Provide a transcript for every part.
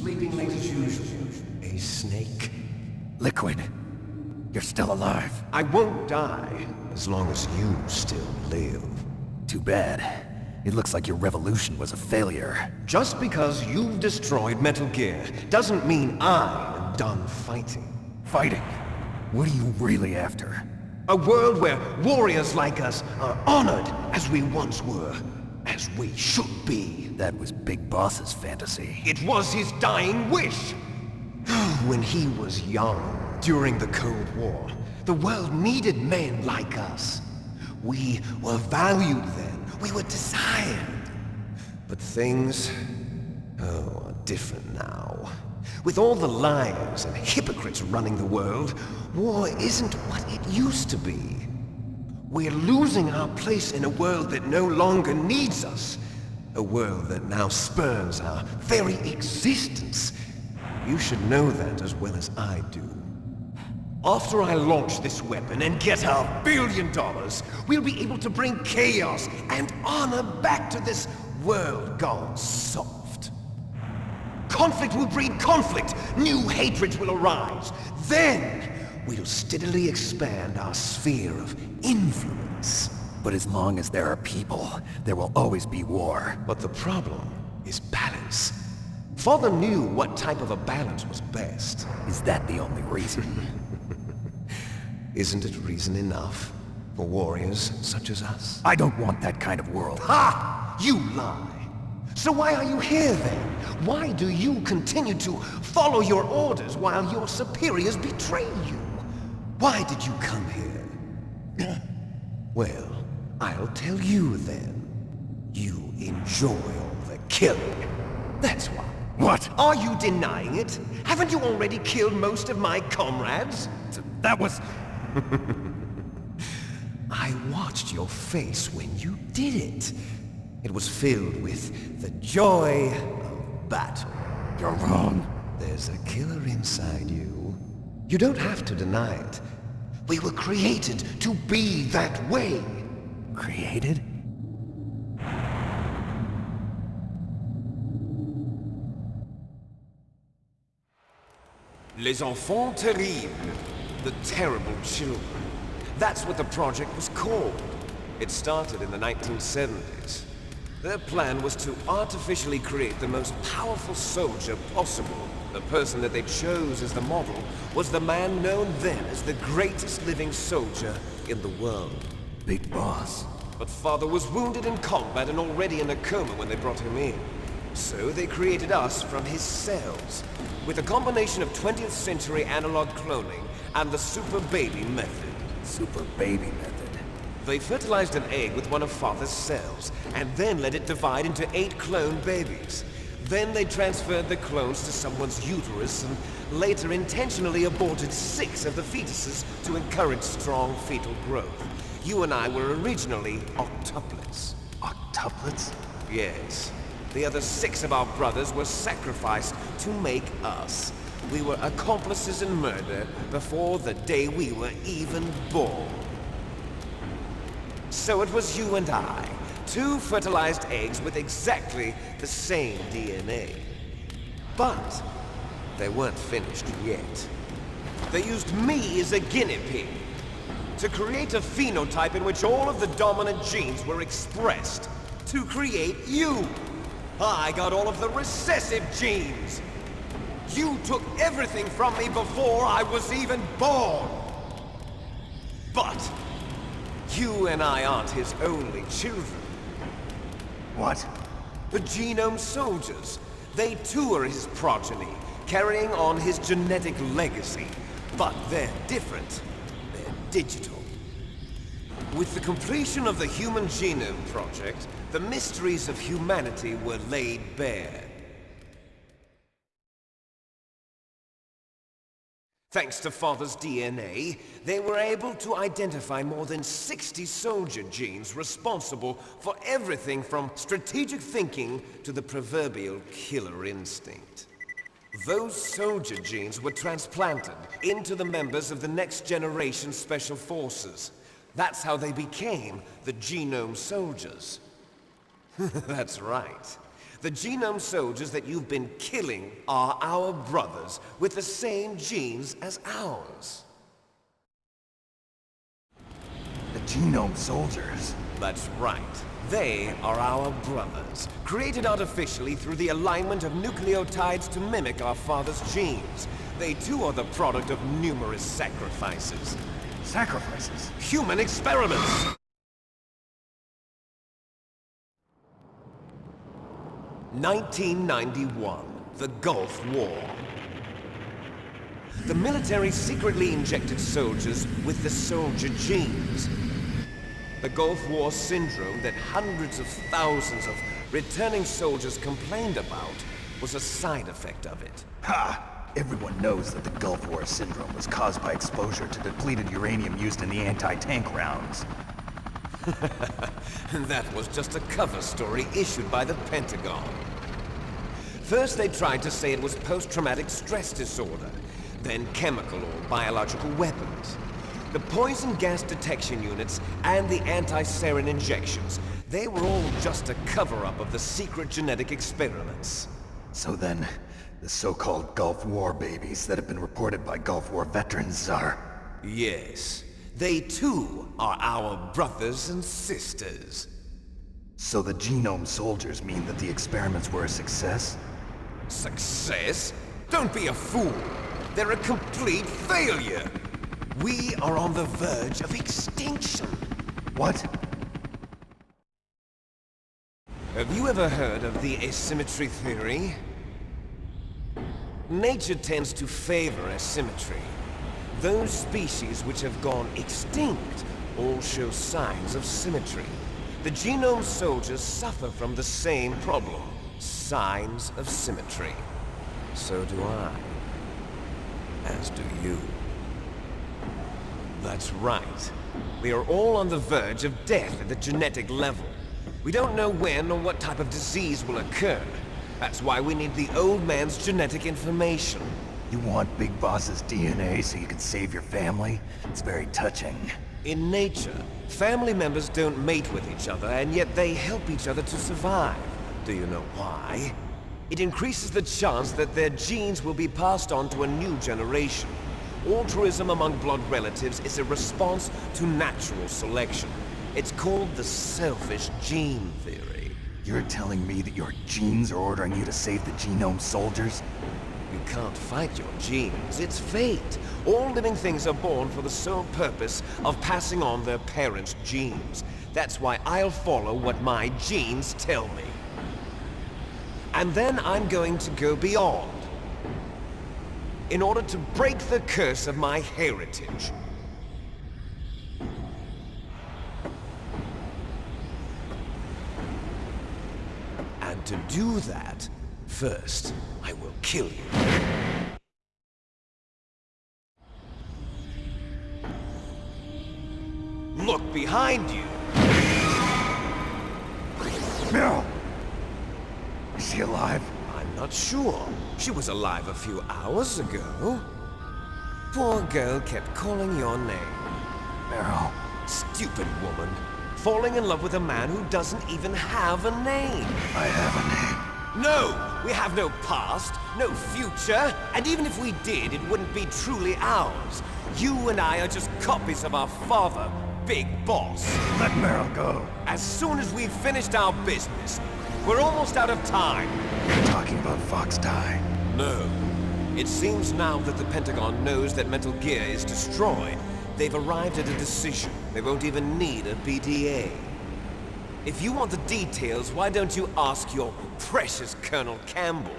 Sleeping late as usual. A snake. Liquid, you're still alive. I won't die as long as you still live. Too bad. It looks like your revolution was a failure. Just because you've destroyed Metal Gear doesn't mean I am done fighting. Fighting? What are you really after? A world where warriors like us are honored as we once were, as we should be. That was Big Boss's fantasy. It was his dying wish. When he was young, during the Cold War, the world needed men like us. We were valued then. We were desired. But things, are different now. With all the liars and hypocrites running the world, war isn't what it used to be. We're losing our place in a world that no longer needs us. A world that now spurns our very existence. You should know that as well as I do. After I launch this weapon and get our $1 billion, we'll be able to bring chaos and honor back to this world gone soft. Conflict will breed conflict. New hatreds will arise. Then, we'll steadily expand our sphere of influence. But as long as there are people, there will always be war. But the problem is balance. Father knew what type of a balance was best. Is that the only reason? Isn't it reason enough for warriors such as us? I don't want that kind of world. Ha! You lie! So why are you here then? Why do you continue to follow your orders while your superiors betray you? Why did you come here? Well, I'll tell you then. You enjoy all the killing. That's why. What? Are you denying it? Haven't you already killed most of my comrades? That was... I watched your face when you did it. It was filled with the joy of battle. You're wrong. There's a killer inside you. You don't have to deny it. We were created to be that way. Created? Les enfants terribles. The terrible children. That's what the project was called. It started in the 1970s. Their plan was to artificially create the most powerful soldier possible. The person that they chose as the model was the man known then as the greatest living soldier in the world. Big Boss. But Father was wounded in combat and already in a coma when they brought him in. So they created us from his cells, with a combination of 20th century analog cloning and the Super Baby method. Super Baby method. They fertilized an egg with one of Father's cells, and then let it divide into 8 clone babies. Then they transferred the clones to someone's uterus, and later intentionally aborted 6 of the fetuses to encourage strong fetal growth. You and I were originally octuplets. Octuplets? Yes. The other 6 of our brothers were sacrificed to make us. We were accomplices in murder before the day we were even born. So it was you and I, 2 fertilized eggs with exactly the same DNA. But they weren't finished yet. They used me as a guinea pig to create a phenotype in which all of the dominant genes were expressed to create you. I got all of the recessive genes. You took everything from me before I was even born. But you and I aren't his only children. What? The Genome Soldiers. They too are his progeny, carrying on his genetic legacy. But they're different. They're digital. With the completion of the Human Genome Project, the mysteries of humanity were laid bare. Thanks to Father's DNA, they were able to identify more than 60 soldier genes responsible for everything from strategic thinking to the proverbial killer instinct. Those soldier genes were transplanted into the members of the next generation Special Forces. That's how they became the Genome Soldiers. That's right. The genome soldiers that you've been killing are our brothers, with the same genes as ours. The genome soldiers? That's right. They are our brothers, created artificially through the alignment of nucleotides to mimic our father's genes. They too are the product of numerous sacrifices. Sacrifices? Human experiments! (1991), the Gulf War. The military secretly injected soldiers with the soldier genes. The Gulf War syndrome that hundreds of thousands of returning soldiers complained about was a side effect of it. Ha! Everyone knows that the Gulf War syndrome was caused by exposure to depleted uranium used in the anti-tank rounds. That was just a cover story issued by the Pentagon. First they tried to say it was post-traumatic stress disorder, then chemical or biological weapons. The poison gas detection units and the anti-sarin injections, they were all just a cover-up of the secret genetic experiments. So then, the so-called Gulf War babies that have been reported by Gulf War veterans are... Yes. They too are our brothers and sisters. So the genome soldiers mean that the experiments were a success? Success? Don't be a fool! They're a complete failure! We are on the verge of extinction. What? Have you ever heard of the asymmetry theory? Nature tends to favor asymmetry. Those species which have gone extinct all show signs of symmetry. The genome soldiers suffer from the same problem, signs of symmetry. So do I. As do you. That's right. We are all on the verge of death at the genetic level. We don't know when or what type of disease will occur. That's why we need the old man's genetic information. You want Big Boss's DNA so you can save your family? It's very touching. In nature, family members don't mate with each other, and yet they help each other to survive. Do you know why? It increases the chance that their genes will be passed on to a new generation. Altruism among blood relatives is a response to natural selection. It's called the selfish gene theory. You're telling me that your genes are ordering you to save the genome soldiers? You can't fight your genes. It's fate. All living things are born for the sole purpose of passing on their parents' genes. That's why I'll follow what my genes tell me. And then I'm going to go beyond. In order to break the curse of my heritage. And to do that, first, I will kill you. Look behind you! Meryl! Is she alive? I'm not sure. She was alive a few hours ago. Poor girl kept calling your name. Meryl. Stupid woman. Falling in love with a man who doesn't even have a name. I have a name. No! We have no past, no future, and even if we did, it wouldn't be truly ours. You and I are just copies of our father, Big Boss. Let Meryl go. As soon as we've finished our business, we're almost out of time. You're talking about Fox Die. No. It seems now that the Pentagon knows that Metal Gear is destroyed. They've arrived at a decision. They won't even need a PDA. If you want the details, why don't you ask your precious Colonel Campbell?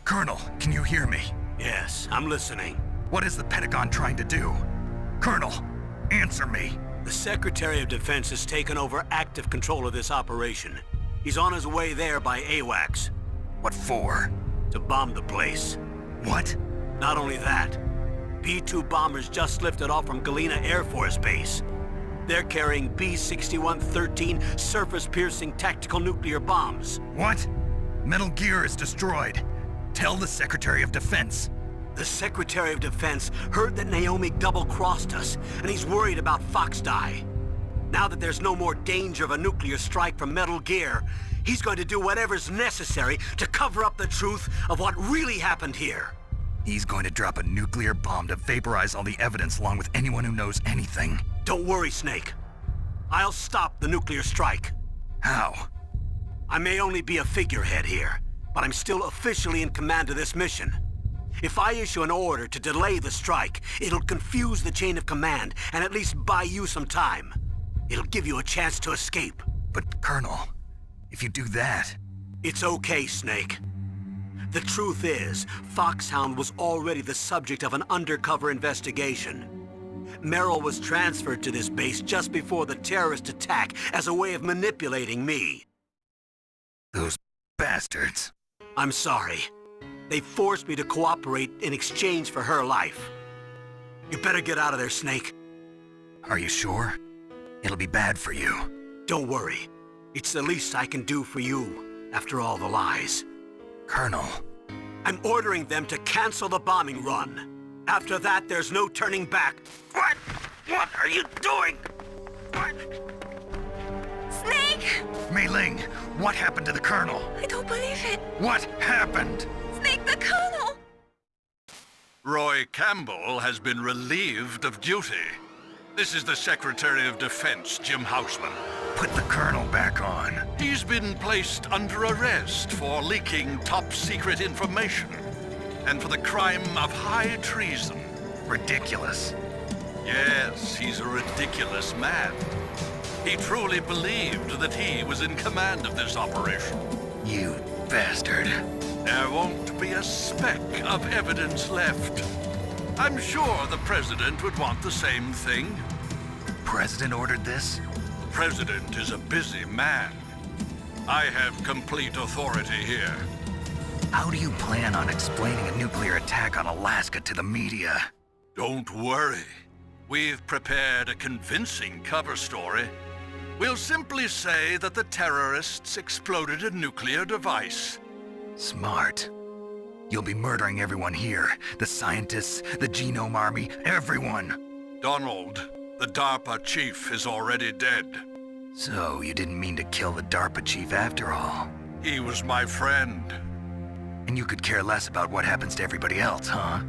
Colonel, can you hear me? Yes, I'm listening. What is the Pentagon trying to do? Colonel, answer me. The Secretary of Defense has taken over active control of this operation. He's on his way there by AWACS. What for? To bomb the place. What? Not only that, B-2 bombers just lifted off from Galena Air Force Base. They're carrying B-6113 surface-piercing tactical nuclear bombs. What? Metal Gear is destroyed. Tell the Secretary of Defense. The Secretary of Defense heard that Naomi double-crossed us, and he's worried about Fox Die. Now that there's no more danger of a nuclear strike from Metal Gear, he's going to do whatever's necessary to cover up the truth of what really happened here. He's going to drop a nuclear bomb to vaporize all the evidence along with anyone who knows anything. Don't worry, Snake. I'll stop the nuclear strike. How? I may only be a figurehead here, but I'm still officially in command of this mission. If I issue an order to delay the strike, it'll confuse the chain of command and at least buy you some time. It'll give you a chance to escape. But Colonel, if you do that... It's okay, Snake. The truth is, Foxhound was already the subject of an undercover investigation. Merrill was transferred to this base just before the terrorist attack as a way of manipulating me. Those bastards. I'm sorry. They forced me to cooperate in exchange for her life. You better get out of there, Snake. Are you sure? It'll be bad for you. Don't worry. It's the least I can do for you, after all the lies. Colonel. I'm ordering them to cancel the bombing run. After that, there's no turning back. What? What are you doing? What? Snake! Mei Ling, what happened to the Colonel? I don't believe it. What happened? Snake, the Colonel! Roy Campbell has been relieved of duty. This is the Secretary of Defense, Jim Houseman. Put the Colonel back on. He's been placed under arrest for leaking top-secret information and for the crime of high treason. Ridiculous. Yes, he's a ridiculous man. He truly believed that he was in command of this operation. You bastard. There won't be a speck of evidence left. I'm sure the President would want the same thing. President ordered this? The President is a busy man. I have complete authority here. How do you plan on explaining a nuclear attack on Alaska to the media? Don't worry. We've prepared a convincing cover story. We'll simply say that the terrorists exploded a nuclear device. Smart. You'll be murdering everyone here. The scientists, the Genome Army, everyone. Donald, the DARPA chief, is already dead. So you didn't mean to kill the DARPA chief after all. He was my friend. And you could care less about what happens to everybody else, huh?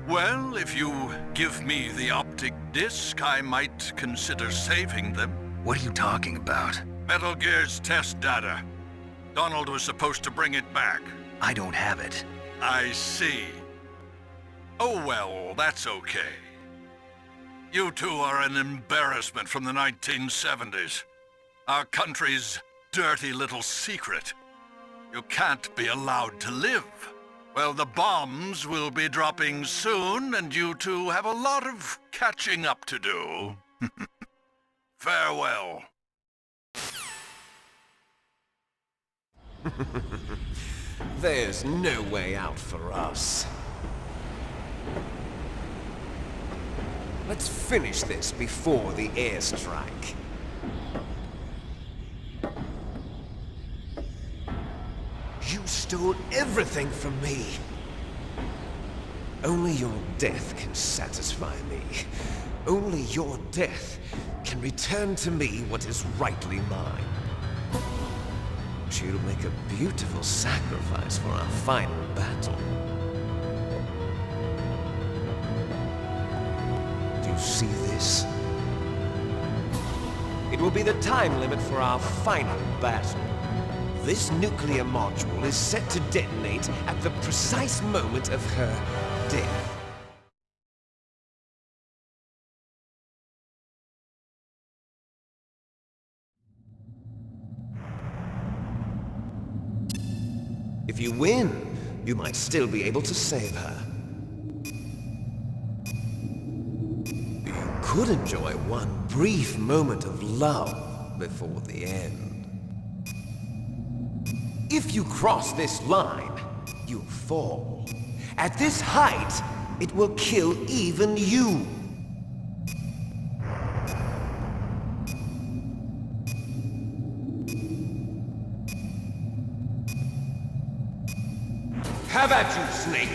Well, if you give me the optic disc, I might consider saving them. What are you talking about? Metal Gear's test data. Donald was supposed to bring it back. I don't have it. I see. Oh well, that's okay. You two are an embarrassment from the 1970s. Our country's dirty little secret. You can't be allowed to live. Well, the bombs will be dropping soon, and you two have a lot of catching up to do. Farewell. There's no way out for us. Let's finish this before the airstrike. You stole everything from me. Only your death can satisfy me. Only your death can return to me what is rightly mine. She'll make a beautiful sacrifice for our final battle. Do you see this? It will be the time limit for our final battle. This nuclear module is set to detonate at the precise moment of her death. If you win, you might still be able to save her. You could enjoy one brief moment of love before the end. If you cross this line, you'll fall. At this height, it will kill even you. Have at you, Snake!